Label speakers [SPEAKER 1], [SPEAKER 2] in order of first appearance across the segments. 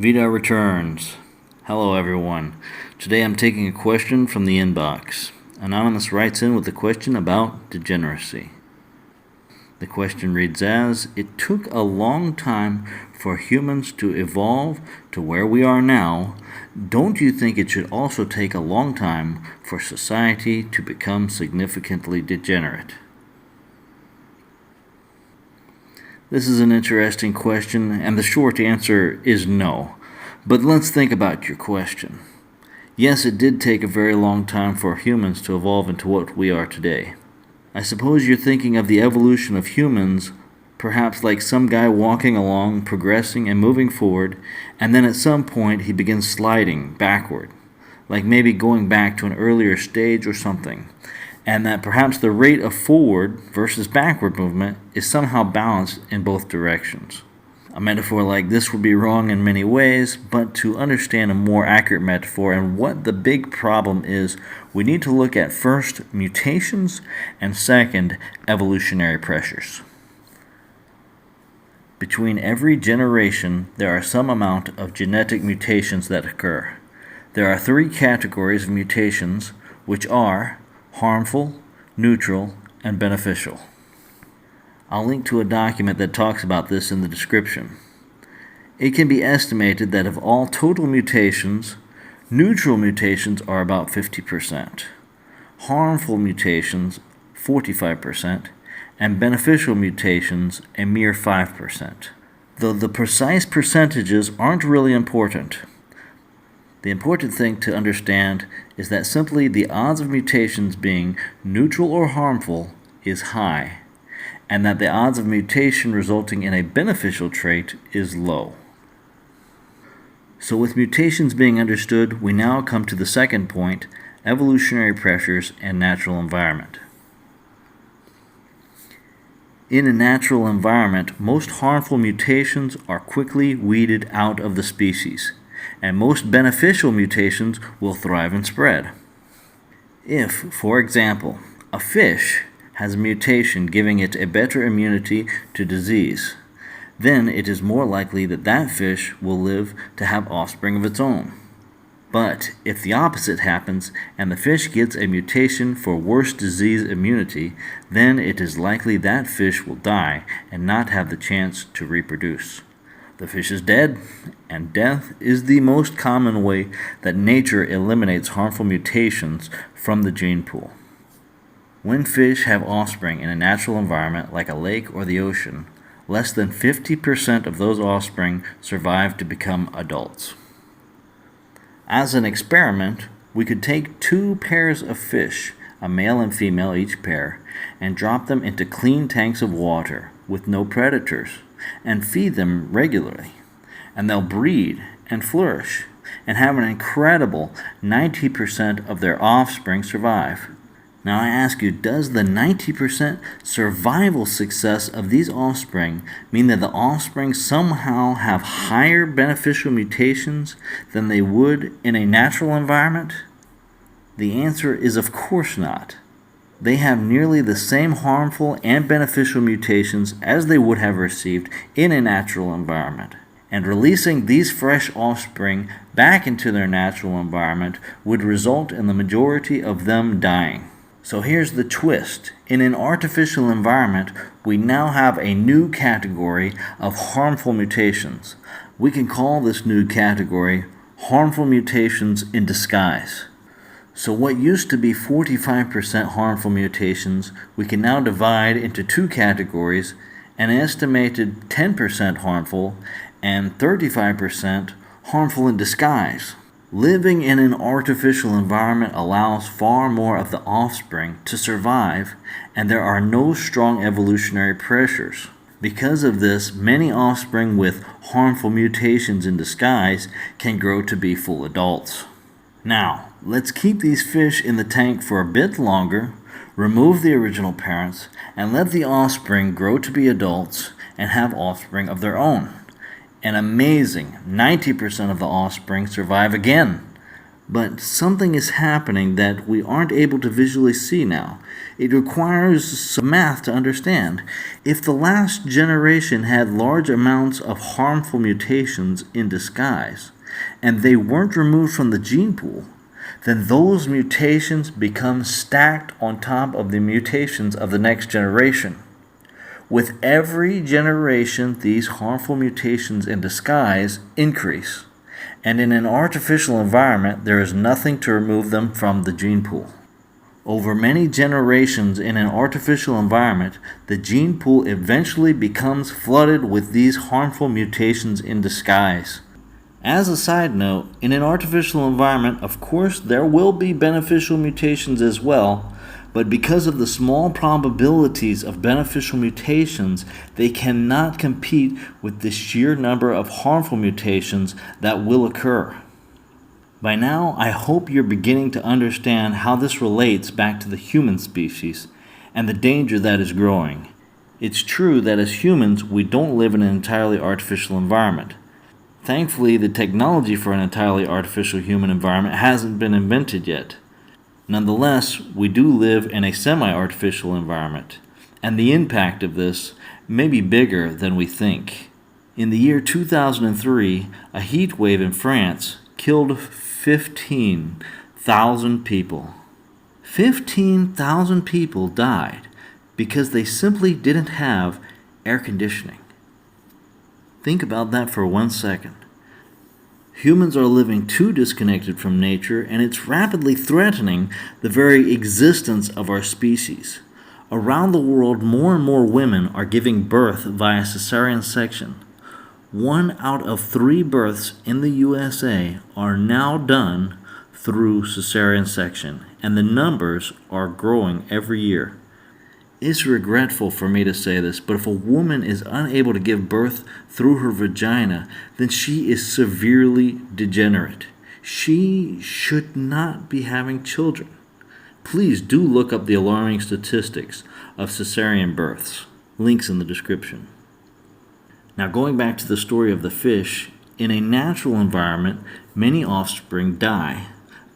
[SPEAKER 1] Vidar Returns. Hello everyone. Today I'm taking a question from the inbox. Anonymous writes in with a question about degeneracy. The question reads as, it took a long time for humans to evolve to where we are now. Don't you think it should also take a long time for society to become significantly degenerate? This is an interesting question, and the short answer is no. But let's think about your question. Yes, it did take a very long time for humans to evolve into what we are today. I suppose you're thinking of the evolution of humans, perhaps like some guy walking along, progressing and moving forward, and then at some point he begins sliding backward, like maybe going back to an earlier stage or something. And that perhaps the rate of forward versus backward movement is somehow balanced in both directions. A metaphor like this would be wrong in many ways, but to understand a more accurate metaphor and what the big problem is, we need to look at first mutations and second evolutionary pressures. Between every generation, there are some amount of genetic mutations that occur. There are three categories of mutations, which are harmful, neutral, and beneficial. I'll link to a document that talks about this in the description. It can be estimated that of all total mutations, neutral mutations are about 50%, harmful mutations 45%, and beneficial mutations a mere 5%. Though the precise percentages aren't really important. The important thing to understand is that simply the odds of mutations being neutral or harmful is high, and that the odds of mutation resulting in a beneficial trait is low. So with mutations being understood, we now come to the second point, evolutionary pressures and natural environment. In a natural environment, most harmful mutations are quickly weeded out of the species, and most beneficial mutations will thrive and spread. If, for example, a fish has a mutation giving it a better immunity to disease, then it is more likely that that fish will live to have offspring of its own. But if the opposite happens and the fish gets a mutation for worse disease immunity, then it is likely that fish will die and not have the chance to reproduce. The fish is dead, and death is the most common way that nature eliminates harmful mutations from the gene pool. When fish have offspring in a natural environment like a lake or the ocean, less than 50% of those offspring survive to become adults. As an experiment, we could take two pairs of fish, a male and female each pair, and drop them into clean tanks of water with no predators, and feed them regularly, and they'll breed and flourish and have an incredible 90% of their offspring survive. Now I ask you, does the 90% survival success of these offspring mean that the offspring somehow have higher beneficial mutations than they would in a natural environment? The answer is of course not. They have nearly the same harmful and beneficial mutations as they would have received in a natural environment. And releasing these fresh offspring back into their natural environment would result in the majority of them dying. So here's the twist. In an artificial environment, we now have a new category of harmful mutations. We can call this new category harmful mutations in disguise. So what used to be 45% harmful mutations, we can now divide into two categories, an estimated 10% harmful and 35% harmful in disguise. Living in an artificial environment allows far more of the offspring to survive, and there are no strong evolutionary pressures. Because of this, many offspring with harmful mutations in disguise can grow to be full adults. Now, let's keep these fish in the tank for a bit longer, remove the original parents, and let the offspring grow to be adults and have offspring of their own. An amazing 90% of the offspring survive again. But something is happening that we aren't able to visually see now. It requires some math to understand. If the last generation had large amounts of harmful mutations in disguise, and they weren't removed from the gene pool, then those mutations become stacked on top of the mutations of the next generation. With every generation, these harmful mutations in disguise increase. And in an artificial environment, there is nothing to remove them from the gene pool. Over many generations in an artificial environment, the gene pool eventually becomes flooded with these harmful mutations in disguise. As a side note, in an artificial environment, of course, there will be beneficial mutations as well, but because of the small probabilities of beneficial mutations, they cannot compete with the sheer number of harmful mutations that will occur. By now, I hope you're beginning to understand how this relates back to the human species and the danger that is growing. It's true that as humans, we don't live in an entirely artificial environment. Thankfully, the technology for an entirely artificial human environment hasn't been invented yet. Nonetheless, we do live in a semi-artificial environment, and the impact of this may be bigger than we think. In the year 2003, a heat wave in France killed 15,000 people. 15,000 people died because they simply didn't have air conditioning. Think about that for 1 second. Humans are living too disconnected from nature, and it's rapidly threatening the very existence of our species. Around the world, more and more women are giving birth via Cesarian section. 1 out of 3 births in the USA are now done through Cesarian section, and the numbers are growing every year. It's regretful for me to say this, but if a woman is unable to give birth through her vagina, then she is severely degenerate. She should not be having children. Please do look up the alarming statistics of cesarean births. Links in the description. Now, going back to the story of the fish, in a natural environment, many offspring die.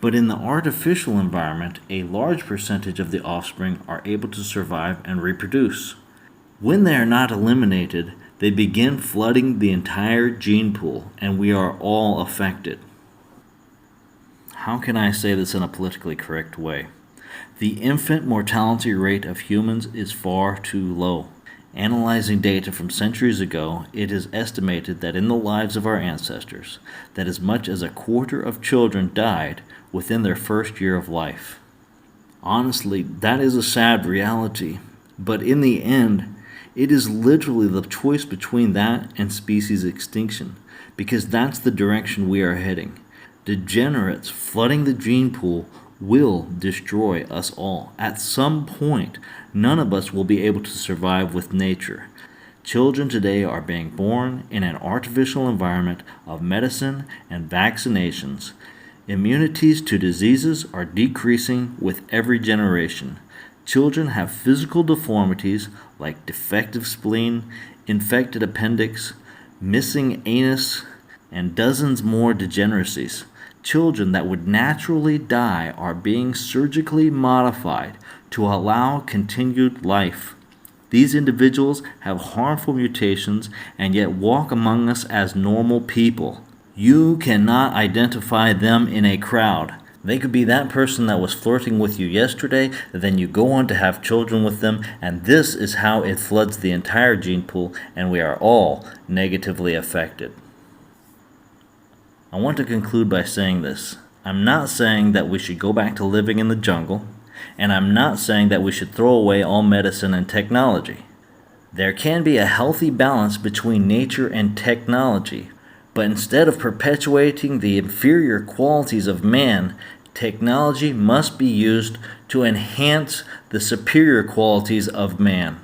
[SPEAKER 1] But in the artificial environment, a large percentage of the offspring are able to survive and reproduce. When they are not eliminated, they begin flooding the entire gene pool, and we are all affected. How can I say this in a politically correct way? The infant mortality rate of humans is far too low. Analyzing data from centuries ago, it is estimated that in the lives of our ancestors, that as much as 1/4 of children died within their first year of life. Honestly, that is a sad reality, but in the end, it is literally the choice between that and species extinction, because that's the direction we are heading. Degenerates flooding the gene pool will destroy us all. At some point, none of us will be able to survive with nature. Children today are being born in an artificial environment of medicine and vaccinations. Immunities to diseases are decreasing with every generation. Children have physical deformities like defective spleen, infected appendix, missing anus, and dozens more degeneracies. Children that would naturally die are being surgically modified to allow continued life. These individuals have harmful mutations and yet walk among us as normal people. You cannot identify them in a crowd. They could be that person that was flirting with you yesterday, then you go on to have children with them, and this is how it floods the entire gene pool, and we are all negatively affected. I want to conclude by saying this. I'm not saying that we should go back to living in the jungle, and I'm not saying that we should throw away all medicine and technology. There can be a healthy balance between nature and technology, but instead of perpetuating the inferior qualities of man, technology must be used to enhance the superior qualities of man.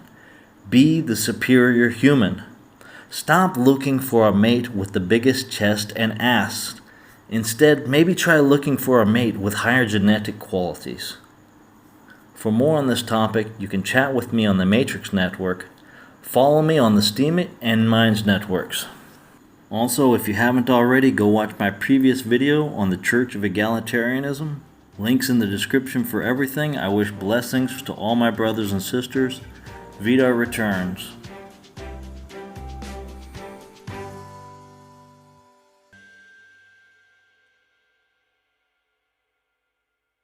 [SPEAKER 1] Be the superior human. Stop looking for a mate with the biggest chest and ass. Instead, maybe try looking for a mate with higher genetic qualities. For more on this topic, you can chat with me on the Matrix Network. Follow me on the Steemit and Minds networks. Also, if you haven't already, go watch my previous video on the Church of Egalitarianism. Links in the description for everything. I wish blessings to all my brothers and sisters. Vidar returns.